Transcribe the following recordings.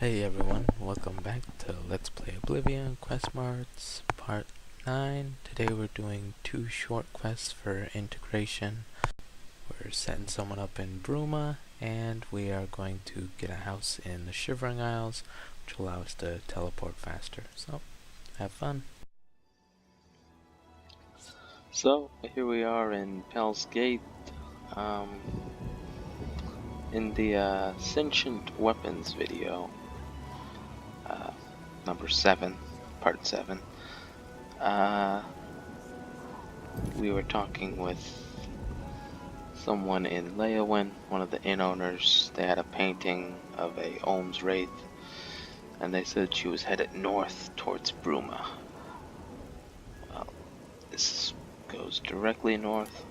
Hey everyone, welcome back to Let's Play Oblivion Quest Marts Part 9. Today we're doing 2 short quests for integration. We're setting someone up in Bruma, and we are going to get a house in the Shivering Isles, which will allow us to teleport faster. So, have fun. So, here we are in Pell's Gate. In the Sentient Weapons video, number 7, part 7, we were talking with someone in Leyawen, one of the inn owners. They had a painting of a Ohm's Wraith, and they said she was headed north towards Bruma. Well, this goes directly north.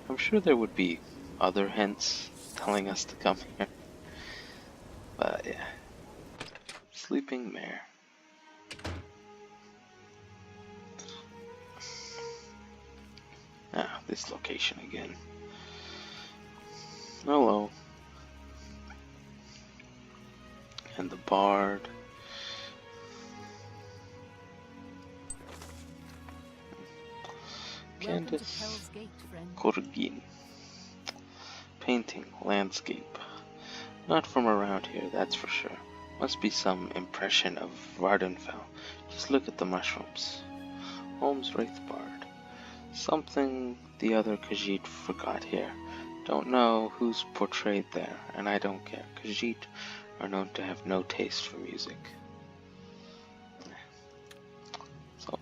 I'm sure there would be other hints telling us to come here. But yeah. Sleeping Mare. Ah, this location again. Hello. And the Bard. Candace Korgin. Painting, landscape. Not from around here, that's for sure. Must be some impression of Vardenfell. Just look at the mushrooms. Ohm's Wraith Bard. Something the other Khajiit forgot here. Don't know who's portrayed there, and I don't care. Khajiit are known to have no taste for music. So,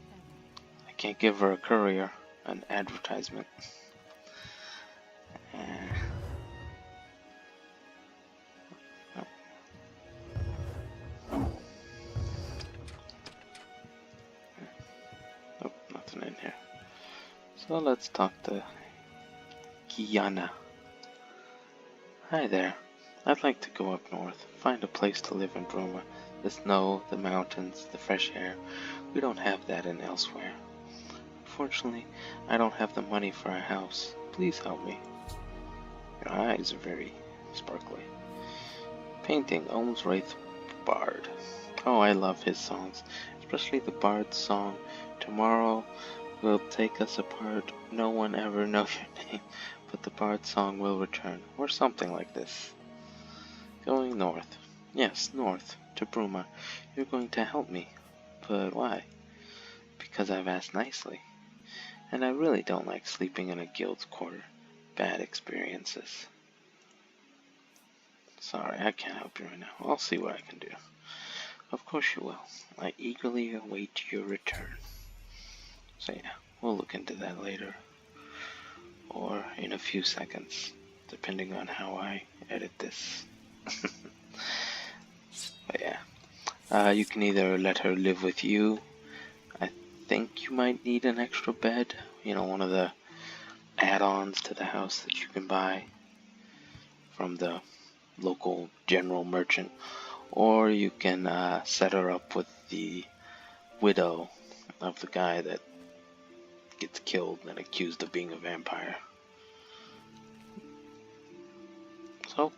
I can't give her a courier, an advertisement. Nope, nothing in here. So let's talk to Kiyana. Hi there. I'd like to go up north, find a place to live in Bruma. The snow, the mountains, the fresh air. We don't have that in elsewhere. Unfortunately, I don't have the money for a house. Please help me. Your eyes are very sparkly. Painting, Ohm's Wraith Bard. Oh, I love his songs, especially the Bard's song, Tomorrow Will Take Us Apart, No One Ever Know Your Name, but the Bard's song will return, or something like this. Going north. Yes, north, to Bruma. You're going to help me. But why? Because I've asked nicely. And I really don't like sleeping in a guild's quarter. Bad experiences. Sorry, I can't help you right now. I'll see what I can do. Of course you will. I eagerly await your return. So yeah, we'll look into that later. Or in a few seconds, depending on how I edit this. But yeah, you can either let her live with you. I think you might need an extra bed. You know, one of the add-ons to the house that you can buy from the local general merchant. Or you can set her up with the widow of the guy that gets killed and accused of being a vampire. So,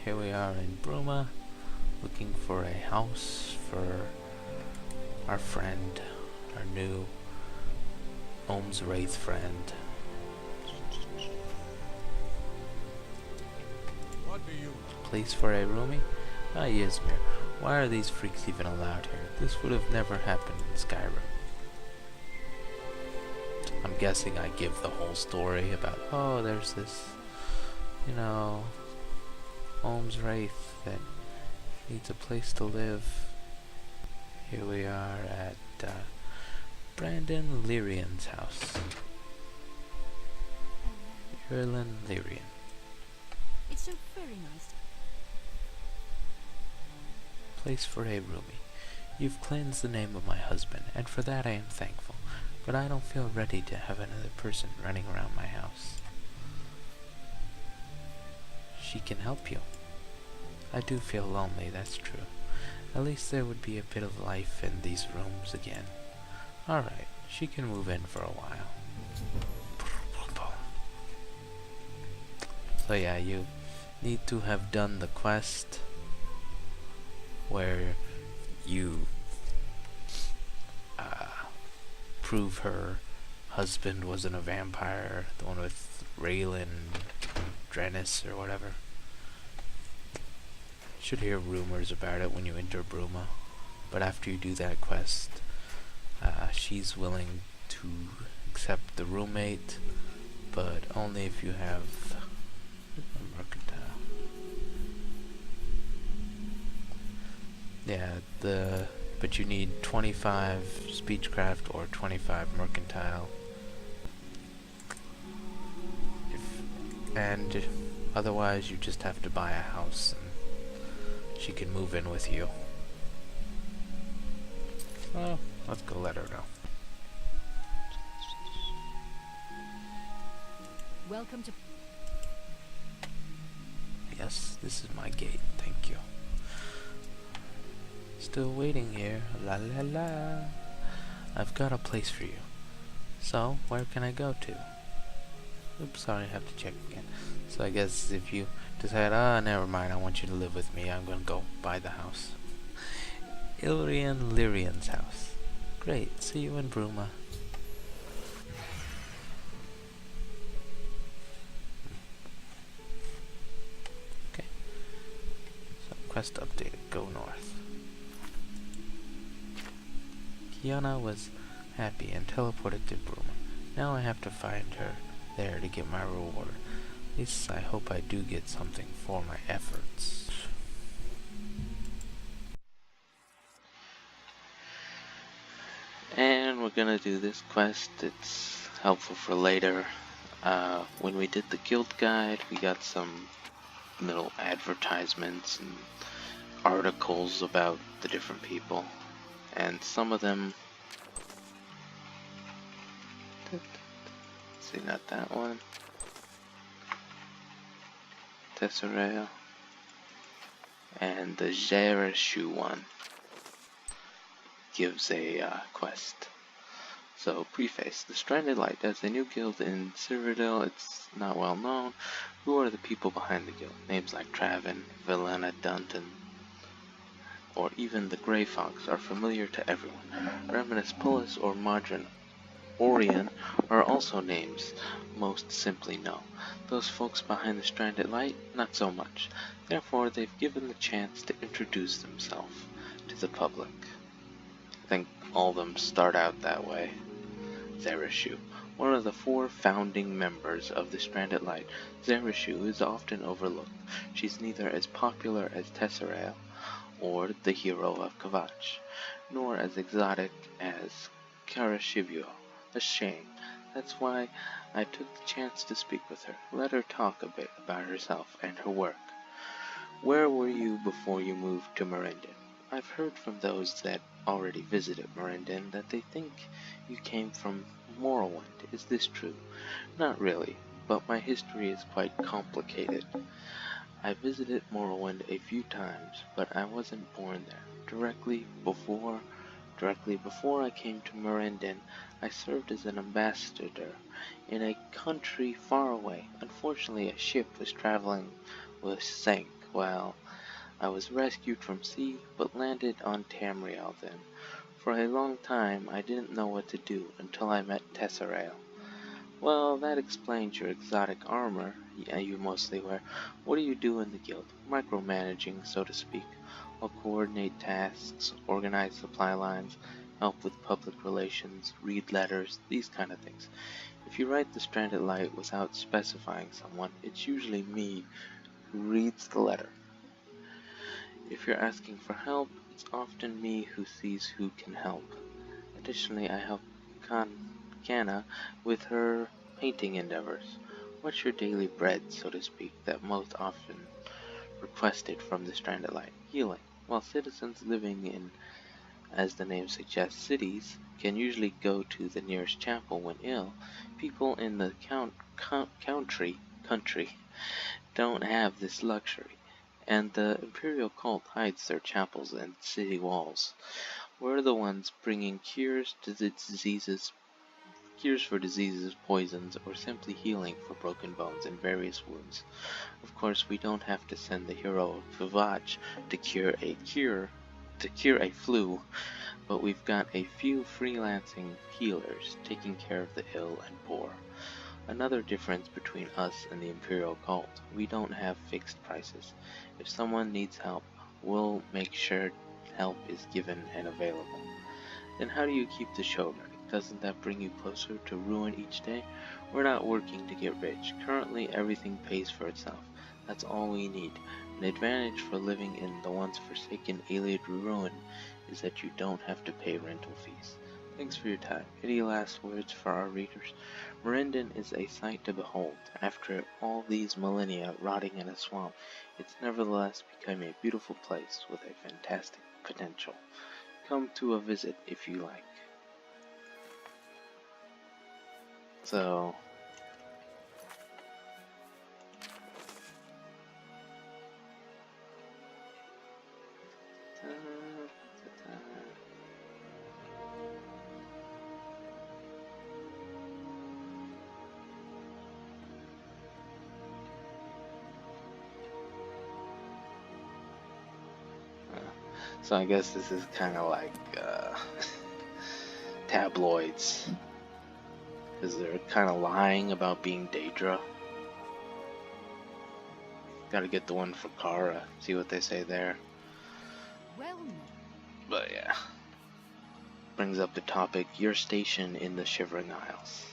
here we are in Bruma, looking for a house for our friend, our new Ohm's Wraith friend. What do you Place for a roomie? Ah, Ysmir. Why are these freaks even allowed here? This would have never happened in Skyrim. I'm guessing I give the whole story about, oh, there's this, you know, Ohm's Wraith that needs a place to live. Here we are at Brandon Lyrian's house. Erlen Lyrian. It's so very nice. Place for a roomie. You've cleansed the name of my husband, and for that I am thankful, but I don't feel ready to have another person running around my house. She can help you. I do feel lonely, that's true. At least there would be a bit of life in these rooms again. Alright, she can move in for a while. So yeah, you need to have done the quest where you prove her husband wasn't a vampire, the one with Raylan Drennis or whatever. Should hear rumors about it when you enter Bruma, but after you do that quest, she's willing to accept the roommate, but only if you have a mercantile. Yeah, but you need 25 speechcraft or 25 mercantile. And otherwise you just have to buy a house and she can move in with you. So let's go let her know. Welcome to... Yes, this is my gate, thank you. Still waiting here, la la la. I've got a place for you. So, where can I go to? Oops, sorry, I have to check again. So I guess if you decide, never mind, I want you to live with me, I'm gonna go buy the house. Ilrian Lyrian's house. Great, see you in Bruma. Okay. So quest updated, go north. Kiyana was happy and teleported to Bruma. Now I have to find her there to get my reward. At least I hope I do get something for my efforts. And we're gonna do this quest. It's helpful for later. When we did the guild guide, we got some little advertisements and articles about the different people, and some of them, see, not that one, Tesserail, and the Zerreshju one gives a quest. So, preface. The Stranded Light has a new guild in Cyrodiil. It's not well known. Who are the people behind the guild? Names like Traven, Vilena Dunton, or even the Grey Fox are familiar to everyone. Reminus Pullus or Margin Orion are also names most simply know. Those folks behind the Stranded Light, not so much. Therefore, they've given the chance to introduce themselves to the public. I think all of them start out that way. Zerreshju, one of the 4 founding members of the Stranded Light. Zerreshju is often overlooked. She's neither as popular as Tesserail or the hero of Kavach, nor as exotic as Karashivio. A shame. That's why I took the chance to speak with her. Let her talk a bit about herself and her work. Where were you before you moved to Merendin? I've heard from those that already visited Merendin that they think you came from Morrowind. Is this true? Not really, but my history is quite complicated. I visited Morrowind a few times, but I wasn't born there. Directly before I came to Merendin, I served as an ambassador in a country far away. Unfortunately, a ship was sank while I was rescued from sea, but landed on Tamriel then. For a long time, I didn't know what to do until I met Tesserail. Well, that explains your exotic armor you mostly wear. What do you do in the guild? Micromanaging, so to speak. I'll coordinate tasks, organize supply lines, help with public relations, read letters, these kind of things. If you write the Stranded Light without specifying someone, it's usually me who reads the letter. If you're asking for help, it's often me who sees who can help. Additionally, I help Kiyana with her painting endeavors. What's your daily bread, so to speak, that most often requested from the Stranded Light? Healing. While citizens living in, as the name suggests, cities, can usually go to the nearest chapel when ill, people in the country don't have this luxury, and the imperial cult hides their chapels and city walls. We're the ones bringing cures for diseases, poisons, or simply healing for broken bones and various wounds. Of course, we don't have to send the hero Vivage to cure a flu, but we've got a few freelancing healers taking care of the ill and poor. Another difference between us and the Imperial Cult, we don't have fixed prices. If someone needs help, we'll make sure help is given and available. Then how do you keep the show running? Doesn't that bring you closer to ruin each day? We're not working to get rich. Currently, everything pays for itself. That's all we need. An advantage for living in the once forsaken Iliad ruin is that you don't have to pay rental fees. Thanks for your time. Any last words for our readers? Merendon is a sight to behold. After all these millennia rotting in a swamp, it's nevertheless become a beautiful place with a fantastic potential. Come to a visit if you like. So, so I guess this is kind of like tabloids, because they're kind of lying about being Daedra. Gotta get the one for Kara, see what they say there. Well, But yeah, brings up the topic, your station in the Shivering Isles.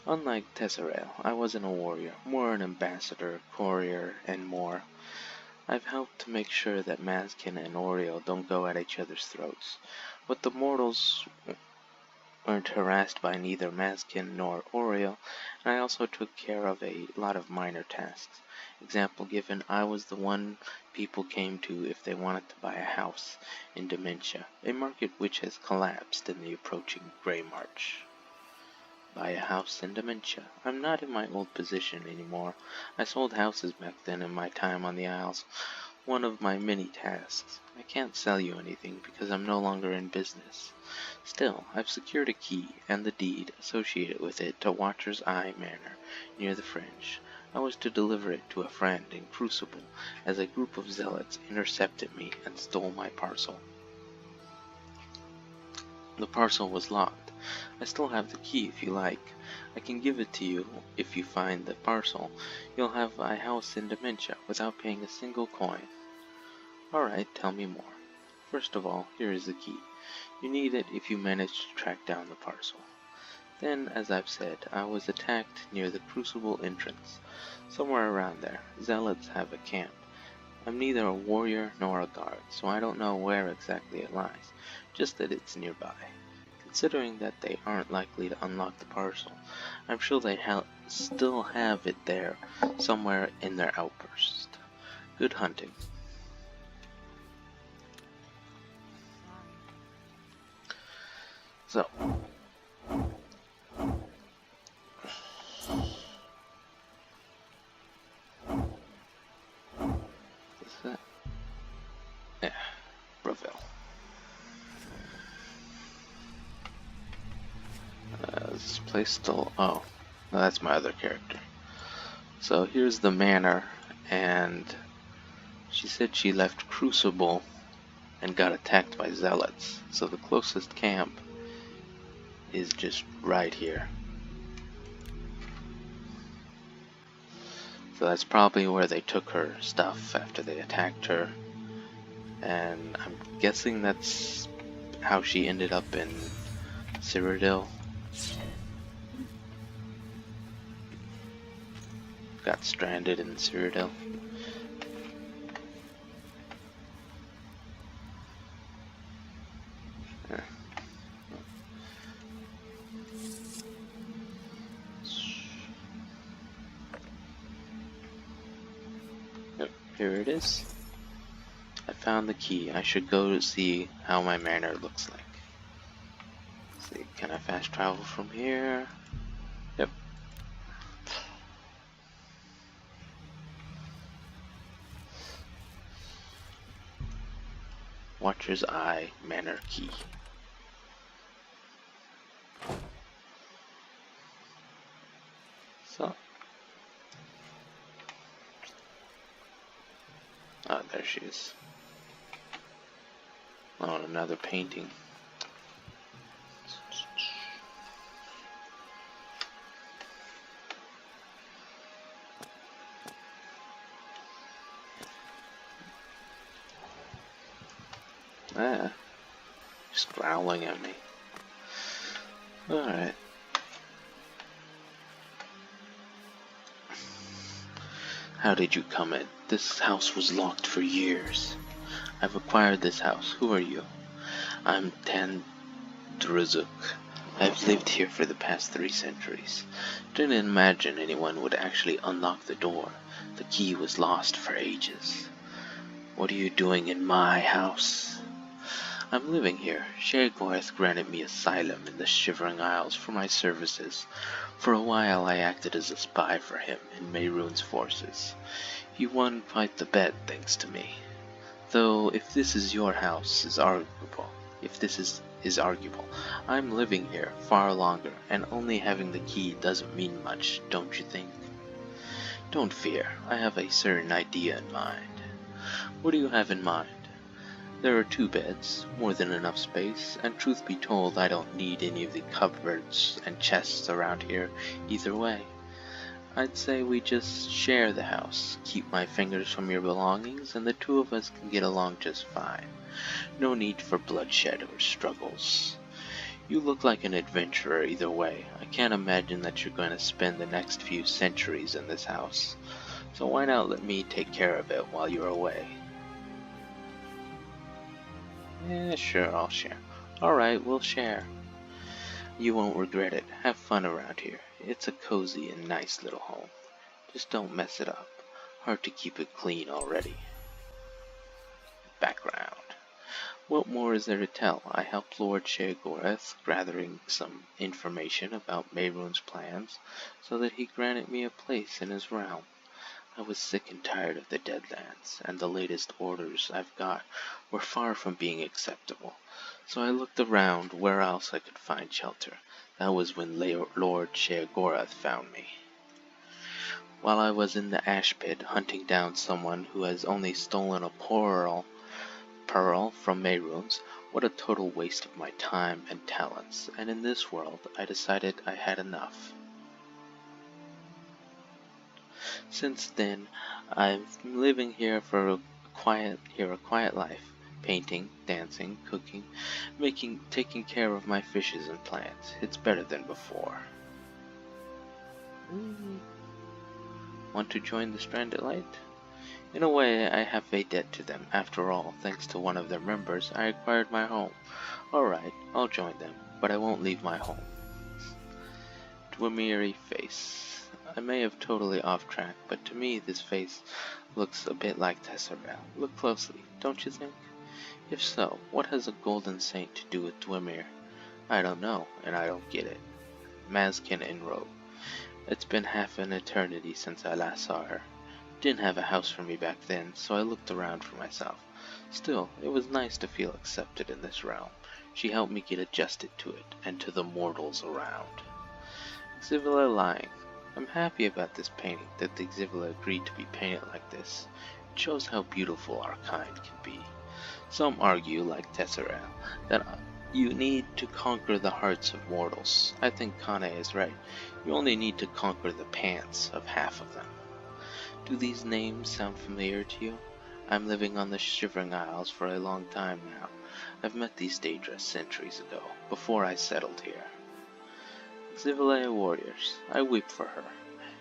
Unlike Tesserail, I wasn't a warrior, more an ambassador, courier, and more. I've helped to make sure that Mazkin and Oriel don't go at each other's throats, but the mortals weren't harassed by neither Mazkin nor Oriel, and I also took care of a lot of minor tasks. Example given, I was the one people came to if they wanted to buy a house in Dementia, a market which has collapsed in the approaching Grey March. Buy a house in Dementia. I'm not in my old position anymore. I sold houses back then in my time on the Isles. One of my many tasks. I can't sell you anything because I'm no longer in business. Still, I've secured a key and the deed associated with it to Watcher's Eye Manor near the Fringe. I was to deliver it to a friend in Crucible as a group of zealots intercepted me and stole my parcel. The parcel was locked. I still have the key if you like. I can give it to you if you find the parcel. You'll have a house in Dementia without paying a single coin. Alright, tell me more. First of all, here is the key. You need it if you manage to track down the parcel. Then, as I've said, I was attacked near the Crucible entrance. Somewhere around there, zealots have a camp. I'm neither a warrior nor a guard, so I don't know where exactly it lies, just that it's nearby. Considering that they aren't likely to unlock the parcel, I'm sure they still have it there somewhere in their outburst. Good hunting. So, is that? Yeah, Breville. Is this place still? Oh, no, that's my other character. So here's the manor, and she said she left Crucible and got attacked by zealots. So the closest camp is just right here. So that's probably where they took her stuff after they attacked her. And I'm guessing that's how she ended up in Cyrodiil. Got stranded in Cyrodiil. Yep, here it is. I found the key. I should go to see how my manor looks like. Let's see, can I fast travel from here? Yep. Vulture's Eye Manor Key. So. Ah, there she is. Oh, and another painting. Ah, just growling at me. Alright. How did you come in? This house was locked for years. I've acquired this house. Who are you? I'm Tandruzuk. I've lived here for the past 3 centuries. Didn't imagine anyone would actually unlock the door. The key was lost for ages. What are you doing in my house? I'm living here. Sheogorath granted me asylum in the Shivering Isles for my services. For a while I acted as a spy for him in Mehrunes' forces. He won quite the bet thanks to me. Though if this is your house is arguable, I'm living here far longer, and only having the key doesn't mean much, don't you think? Don't fear, I have a certain idea in mind. What do you have in mind? There are 2 beds, more than enough space, and truth be told I don't need any of the cupboards and chests around here either way. I'd say we just share the house, keep my fingers from your belongings, and the 2 of us can get along just fine. No need for bloodshed or struggles. You look like an adventurer either way. I can't imagine that you're going to spend the next few centuries in this house. So why not let me take care of it while you're away? Yeah, sure, I'll share. Alright, we'll share. You won't regret it. Have fun around here. It's a cozy and nice little home. Just don't mess it up. Hard to keep it clean already. Background. What more is there to tell? I helped Lord Sheogorath gathering some information about Mehrunes' plans, so that he granted me a place in his realm. I was sick and tired of the Deadlands, and the latest orders I've got were far from being acceptable. So I looked around where else I could find shelter. That was when Lord Sheogorath found me. While I was in the ash pit hunting down someone who has only stolen a pearl from Mehrunes, what a total waste of my time and talents, and in this world I decided I had enough. Since then, I've been living here a quiet life, painting, dancing, cooking, taking care of my fishes and plants. It's better than before. Want to join the Stranded Light? In a way, I have a debt to them. After all, thanks to one of their members, I acquired my home. Alright, I'll join them, but I won't leave my home. Dwemery face. I may have totally off track, but to me this face looks a bit like Tessarel. Look closely, don't you think? If so, what has a golden saint to do with Dwemer? I don't know, and I don't get it. Mazkin in robe. It's been half an eternity since I last saw her. Didn't have a house for me back then, so I looked around for myself. Still, it was nice to feel accepted in this realm. She helped me get adjusted to it, and to the mortals around. Xivila lying. I'm happy about this painting, that the Xivila agreed to be painted like this. It shows how beautiful our kind can be. Some argue, like Tessarel, that you need to conquer the hearts of mortals. I think Kane is right. You only need to conquer the pants of half of them. Do these names sound familiar to you? I'm living on the Shivering Isles for a long time now. I've met these Daedra centuries ago, before I settled here. Xivila warriors, I weep for her.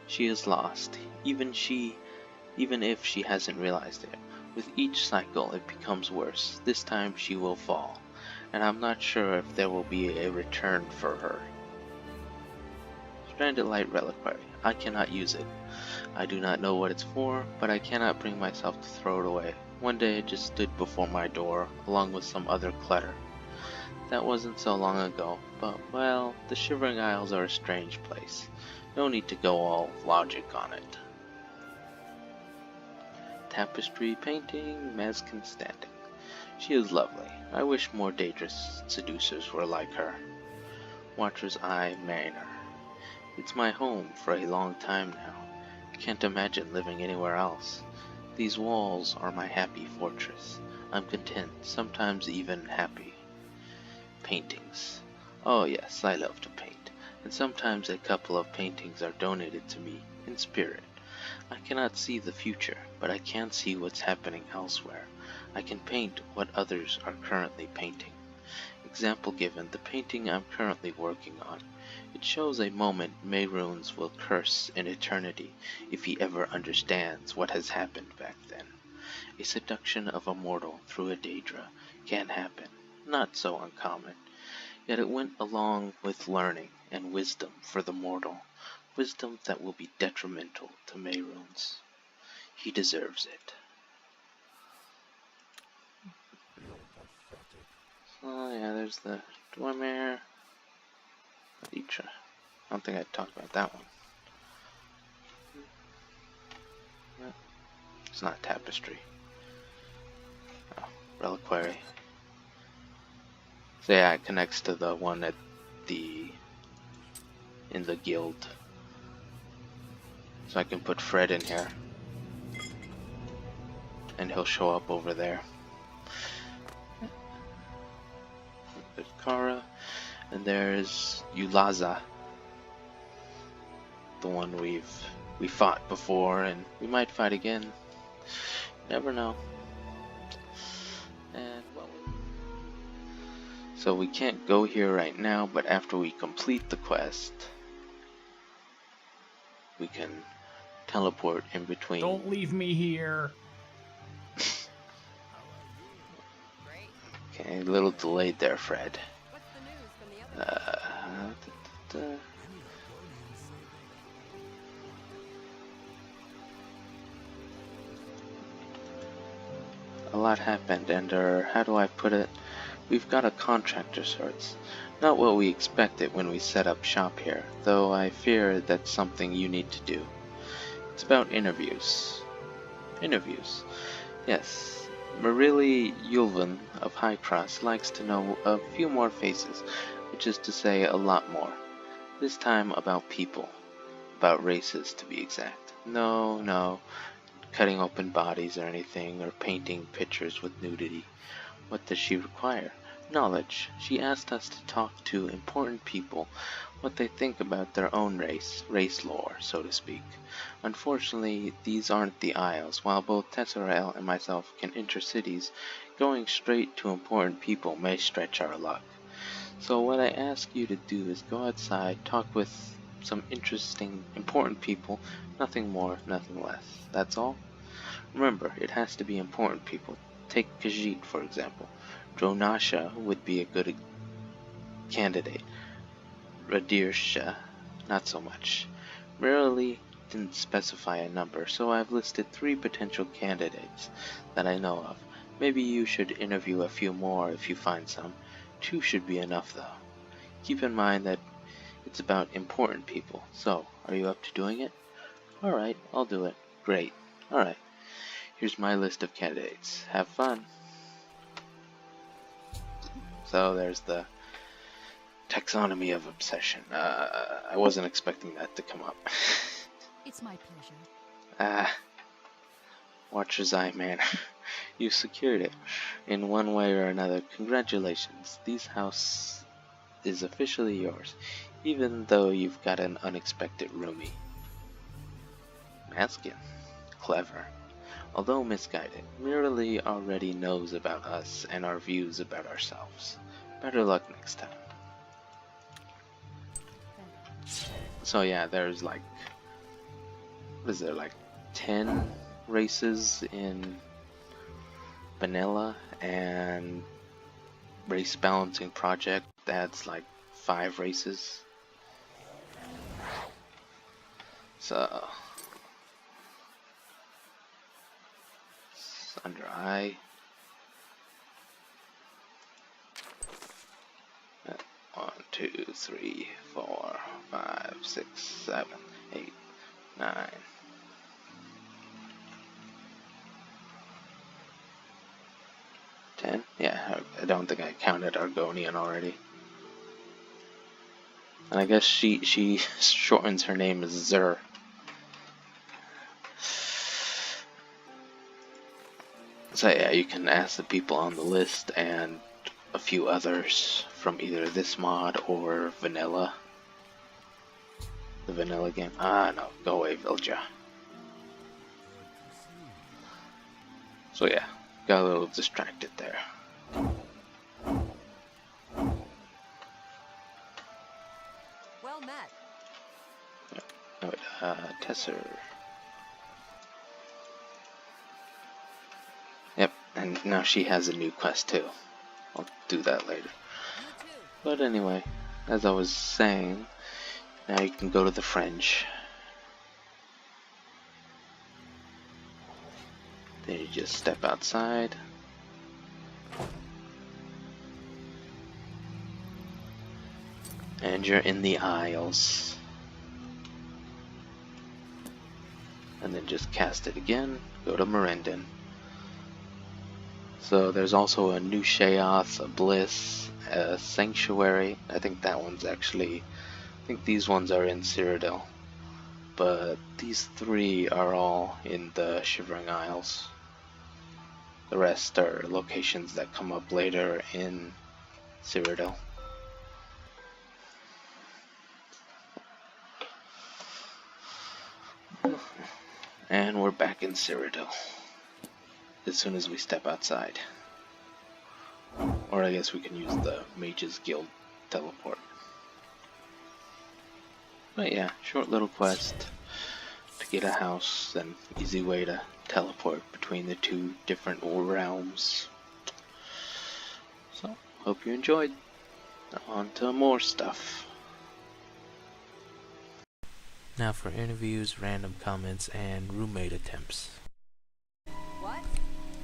She is lost, even if she hasn't realized it. With each cycle it becomes worse. This time she will fall, and I'm not sure if there will be a return for her. Stranded Light Reliquary. I cannot use it. I do not know what it's for, but I cannot bring myself to throw it away. One day it just stood before my door, along with some other clutter. That wasn't so long ago, but well, the Shivering Isles are a strange place. No need to go all logic on it. Tapestry painting, Mazkin standing. She is lovely. I wish more dangerous seducers were like her. Watcher's Eye Manor. It's my home for a long time now. Can't imagine living anywhere else. These walls are my happy fortress. I'm content, sometimes even happy. Paintings. Oh yes, I love to paint, and sometimes a couple of paintings are donated to me in spirit. I cannot see the future, but I can see what's happening elsewhere. I can paint what others are currently painting. Example given, the painting I'm currently working on. It shows a moment Mehrunes will curse in eternity if he ever understands what has happened back then. A seduction of a mortal through a Daedra can happen, not so uncommon. Yet it went along with learning and wisdom for the mortal, wisdom that will be detrimental to Mehrunes. He deserves it. Oh yeah, there's the Dwemer. Dietra. I don't think I talked about that one. It's not tapestry. Oh, reliquary. So yeah, it connects to the one at in the guild. So I can put Fred in here. And he'll show up over there. There's Kara. And there's Yulaza. The one we fought before, and we might fight again. Never know. And well, so we can't go here right now, but after we complete the quest, we can teleport in between. Don't leave me here. Okay, a little delayed there, Fred. What's the news from the other? A lot happened, and how do I put it? We've got a contract of sorts. Not what we expected when we set up shop here, though I fear that's something you need to do. It's about interviews. Interviews. Yes, Marili Yulvan of High Cross likes to know a few more faces, which is to say a lot more. This time about people. About races, to be exact. No. Cutting open bodies or anything, or painting pictures with nudity. What does she require? Knowledge. She asked us to talk to important people, what they think about their own race lore, so to speak. Unfortunately, these aren't the Isles. While both Tesserael and myself can enter cities, going straight to important people may stretch our luck. So what I ask you to do is go outside, talk with some interesting, important people, nothing more, nothing less. That's all? Remember, it has to be important people. Take Khajiit, for example. Dronasha would be a good candidate. Radirsha, not so much. Rarely didn't specify a number, so I've listed 3 potential candidates that I know of. Maybe you should interview a few more if you find some. 2 should be enough, though. Keep in mind that it's about important people. So, are you up to doing it? Alright, I'll do it. Great. Alright. Here's my list of candidates. Have fun. So there's the taxonomy of obsession. I wasn't expecting that to come up. It's my pleasure. Watcher's Eye Manor. You secured it. In one way or another, congratulations. This house is officially yours, even though you've got an unexpected roomie. Maskin. Clever. Although misguided, Mirali already knows about us and our views about ourselves. Better luck next time. So yeah, there's like, what is there, like 10 races in vanilla, and race balancing project adds like 5 races. So it's under I. 1, 2, 3, 4, 5, 6, 7, 8, 9. 10, And yeah, I don't think I counted Argonian already. And I guess she shortens her name as Zer. So yeah, you can ask the people on the list and a few others from either this mod or vanilla. The vanilla game. Ah, no, go away, Vilja. So yeah, got a little distracted there. Well met. Oh, wait, Tesser. Yep, and now she has a new quest too. I'll do that later. You too. But anyway, as I was saying, now you can go to the French. Then you just step outside. And you're in the Isles. And then just cast it again, go to Merendon. So there's also a New Sheoth, a Bliss, a Sanctuary. I think that one's actually, I think these ones are in Cyrodiil. But these three are all in the Shivering Isles. The rest are locations that come up later in Cyrodiil. And we're back in Cyrodiil as soon as we step outside. Or I guess we can use the Mages Guild teleport. But yeah, short little quest to get a house, and easy way to teleport between the two different realms. So, hope you enjoyed. On to more stuff. Now for interviews, random comments, and roommate attempts. What?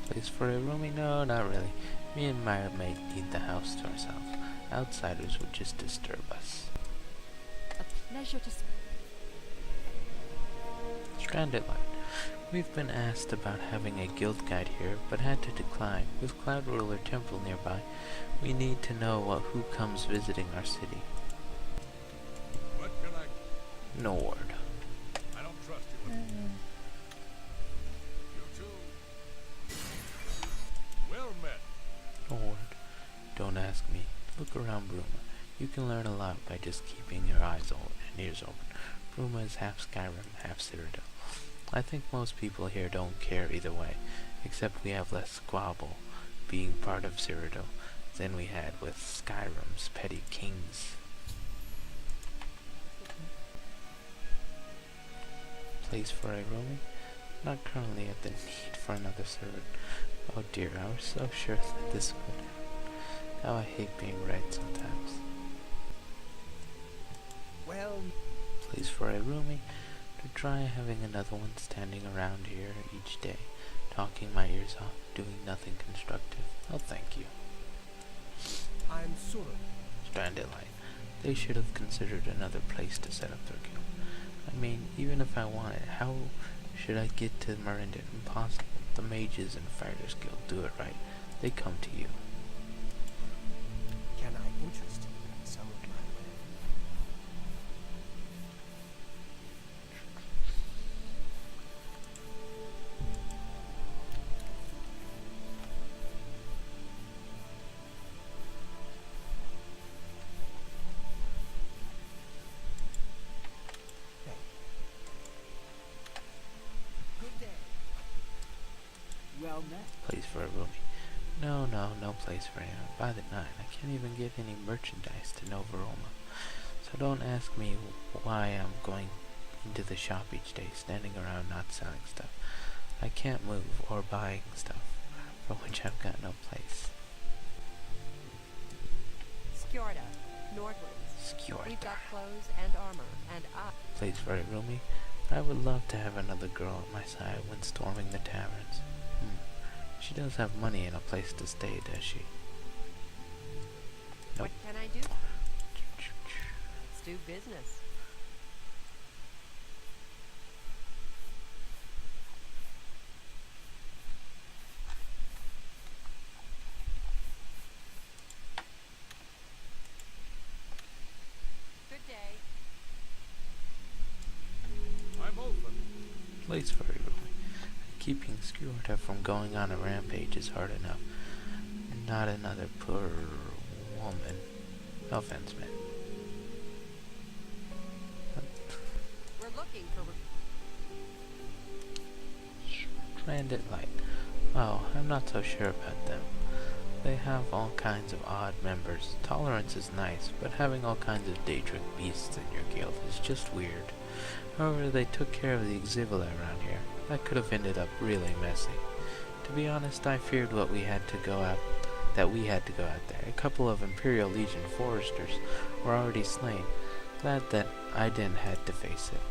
Place for a roomie? No, not really. Me and my roommate need the house to ourselves. Outsiders would just disturb us. A pleasure to Stranded Light. We've been asked about having a guild guide here, but had to decline. With Cloud Ruler Temple nearby, we need to know who comes visiting our city. What can I... Nord. I don't trust you. You too. Well met. Nord. Don't ask me. Look around Bruma. You can learn a lot by just keeping your eyes and ears open. Bruma is half Skyrim, half Cyrodiil. I think most people here don't care either way, except we have less squabble being part of Cyrodiil than we had with Skyrim's petty kings. Place for a roomie? Not currently at the need for another servant. Oh dear, I was so sure that this would happen. How I hate being right sometimes. Well, Place for a roomie? To try having another one standing around here each day, talking my ears off, doing nothing constructive. Oh, thank you. I'm Sura. Stranded Light. They should have considered another place to set up their guild. I mean, even if I wanted, how should I get to Merendon? Impossible. The Mages and Fighters Guild do it right. They come to you. Can I interest you in some of my wares? Good day. Well met. Place for a roomie. No place for anyone. By the 9, I can't even get any merchandise to Nova Roma. So don't ask me why I'm going into the shop each day, standing around not selling stuff. I can't move or buying stuff, for which I've got no place. Skjorda, Nordlands. We've Skjorda. got clothes and armor, and I... Place for a roomie. I would love to have another girl at my side when storming the taverns. She does have money and a place to stay, does she? Nope. What can I do? Let's do business. place very ruling. Keeping Skeward from going on a rampage is hard enough. Not another poor woman. No offense, man. We're looking for. Stranded Light. Well, I'm not so sure about them. They have all kinds of odd members. Tolerance is nice, but having all kinds of Daedric beasts in your guild is just weird. However, they took care of the Exivila around here. That could have ended up really messy. To be honest, I feared that we had to go out there. A couple of Imperial Legion foresters were already slain. Glad that I didn't have to face it.